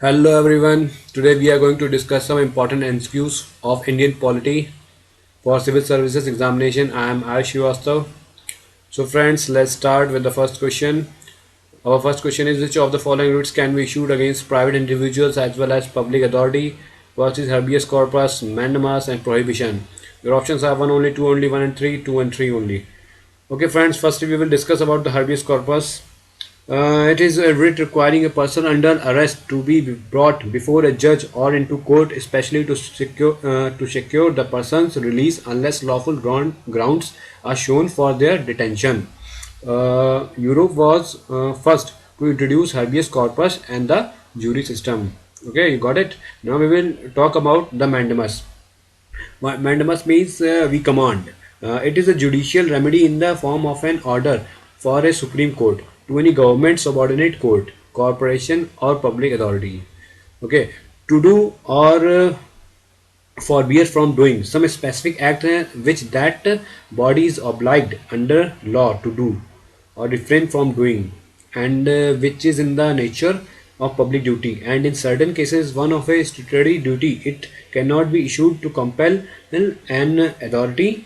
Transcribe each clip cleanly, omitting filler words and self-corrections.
Hello everyone. Today we are going to discuss some important MCQs of Indian polity for civil services examination. I am Ayush Srivastav. So friends, let's start with the first question. Our first question is, which of the following writs can be issued against private individuals as well as public authority? First is habeas corpus, mandamus and prohibition. Your options are 1 only, 2 only, 1 and 3, 2 and 3 only. Okay friends, firstly we will discuss about the habeas corpus. It is a writ requiring a person under arrest to be brought before a judge or into court, especially to secure the person's release unless lawful grounds are shown for their detention. Europe was first to introduce habeas corpus and the jury system. Okay, you got it. Now we will talk about the mandamus. Mandamus means we command. It is a judicial remedy in the form of an order for a Supreme Court to any government subordinate court, corporation, or public authority. Okay, to do or forbear from doing some specific act which that body is obliged under law to do or refrain from doing, and which is in the nature of public duty, and in certain cases one of a statutory duty. It cannot be issued to compel an authority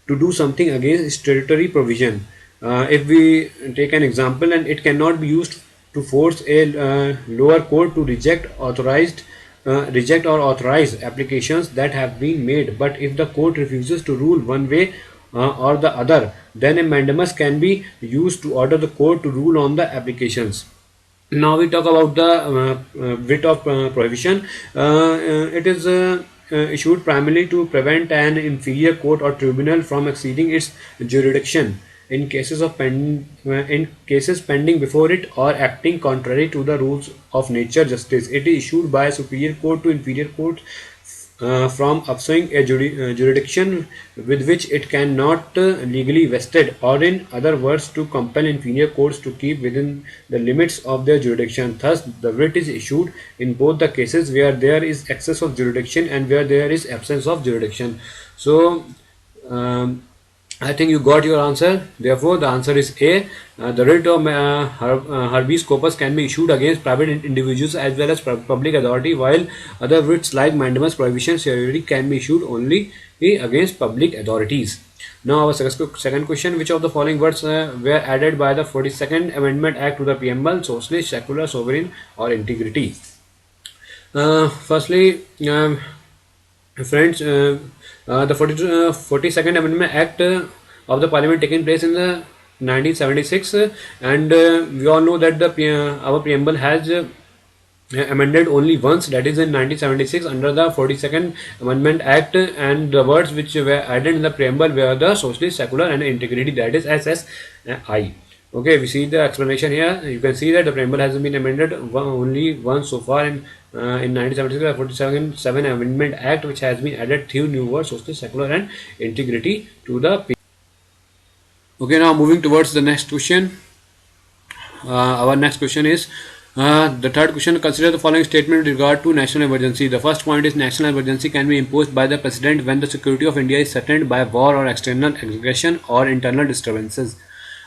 to do something against statutory provision. If we take an example, and it cannot be used to force a lower court to reject or authorize applications that have been made. But if the court refuses to rule one way or the other, then a mandamus can be used to order the court to rule on the applications. Now we talk about the writ of prohibition. It is issued primarily to prevent an inferior court or tribunal from exceeding its jurisdiction in cases pending before it or acting contrary to the rules of nature justice. It is issued by a superior court to inferior court from assuming a jurisdiction with which it cannot legally vested, or in other words to compel inferior courts to keep within the limits of their jurisdiction. Thus the writ is issued in both the cases where there is excess of jurisdiction and where there is absence of jurisdiction. So um, I think you got your answer. Therefore, the answer is A. The writ of habeas corpus can be issued against private individuals as well as public authority, while other writs like mandamus, prohibition, certiorari can be issued only against public authorities. Now, our second question: which of the following words were added by the 42nd Amendment Act to the preamble? Socialist, secular, sovereign, or integrity? Firstly, friends, the 42nd Amendment Act of the Parliament taken place in the 1976, and we all know that our preamble has amended only once, that is in 1976 under the 42nd Amendment Act, and the words which were added in the preamble were the socialist, secular, and integrity, that is SSI. Okay, we see the explanation here. You can see that the preamble has been amended only once so far in 1976, the 47 Amendment Act, which has been added few new words, socialist, secular, and integrity to the. Okay, now moving towards the next question. Our next question is the third question. Consider the following statement with regard to national emergency. The first point is, national emergency can be imposed by the president when the security of India is threatened by war or external aggression or internal disturbances.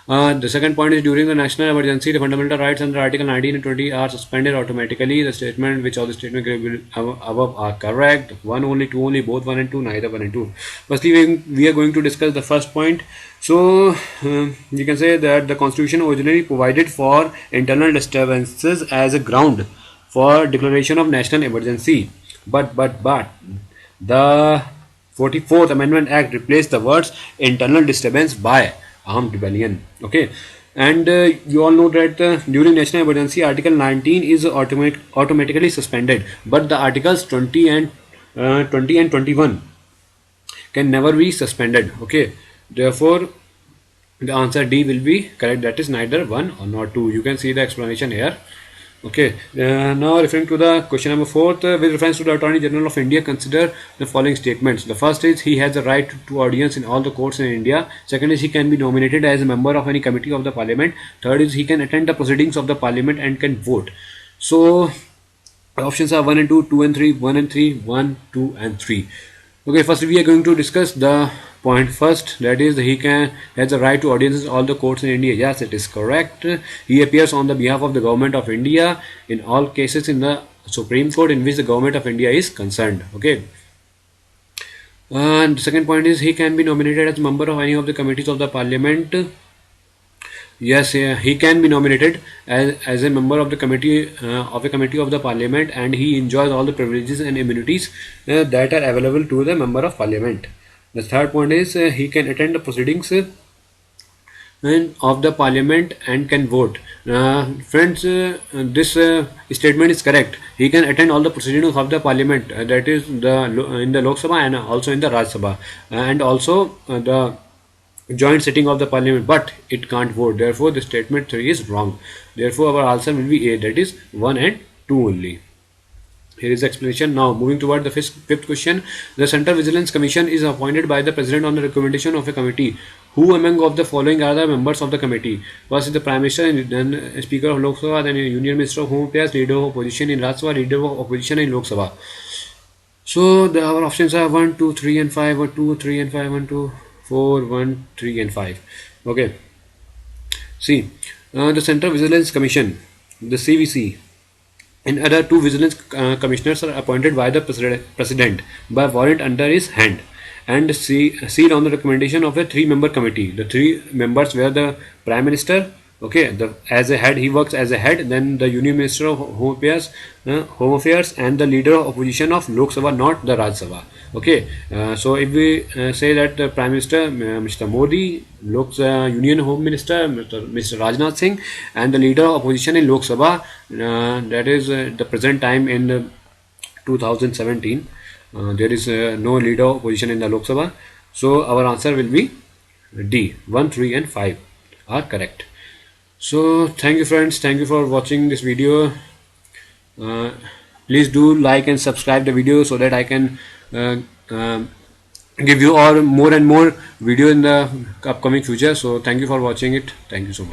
The second point is, during the national emergency, the fundamental rights under Article 19 and 20 are suspended automatically. The statement, which of the statements above are correct? 1 only, 2 only, both 1 and 2, neither 1 and 2. Firstly, we are going to discuss the first point. So, you can say that the Constitution originally provided for internal disturbances as a ground for declaration of national emergency. But the 44th Amendment Act replaced the words internal disturbance by armed rebellion. Okay, and you all know that during national emergency, Article 19 is automatically suspended, but the Articles 20 and 21 can never be suspended. Okay, therefore the answer D will be correct, that is neither 1 or not 2. You can see the explanation here. Okay, now referring to the question number 4, with reference to the Attorney General of India, consider the following statements. The first is, he has a right to audience in all the courts in India. Second is, he can be nominated as a member of any committee of the Parliament. Third is, he can attend the proceedings of the Parliament and can vote. So options are 1 and 2, 2 and 3, 1 and 3, 1, 2 and 3. Okay, first we are going to discuss the point first, that is he can has the right to audiences all the courts in India. Yes, it is correct. He appears on the behalf of the government of India in all cases in the Supreme Court in which the government of India is concerned. Okay. And the second point is he can be nominated as member of any of the committees of the parliament. Yes, yeah, he can be nominated as a member of the committee of a committee of the parliament, and he enjoys all the privileges and immunities that are available to the member of parliament. The third point is he can attend the proceedings of the parliament and can vote. Friends, this statement is correct. He can attend all the proceedings of the parliament, that is in the Lok Sabha and also in the Raj Sabha, and also the joint sitting of the parliament, but it can't vote. Therefore, the statement 3 is wrong. Therefore, our answer will be A, that is 1 and 2 only. Here is the explanation. Now, moving toward the fifth question. The Central Vigilance Commission is appointed by the President on the recommendation of a committee. Who among of the following are the members of the committee? First is the Prime Minister, then Speaker of Lok Sabha, then Union Minister of Home Affairs, Leader of Opposition in Raj Sabha, Leader of Opposition in Lok Sabha. So, our options are 1, 2, 3 and 5, or 2, 3 and 5, 1, 2, 4, 1, 3 and 5. Okay. See, the Central Vigilance Commission, the CVC, and other two vigilance commissioners are appointed by the president by warrant under his hand and sealed on the recommendation of a three-member committee. The three members were the Prime Minister, okay, as a head, he works as a head, then the Union Minister of Home Affairs, and the Leader of Opposition of Lok Sabha, not the Raj Sabha. Okay, so if we say that the Prime Minister, Mr. Modi, Union Home Minister, Mr. Rajnath Singh, and the Leader of Opposition in Lok Sabha, that is the present time in 2017, there is no Leader of Opposition in the Lok Sabha. So our answer will be D. 1, 3 and 5 are correct. So thank you friends, thank you for watching this video. Please do like and subscribe the video so that I can give you all more and more video in the upcoming future. So thank you for watching it. Thank you so much.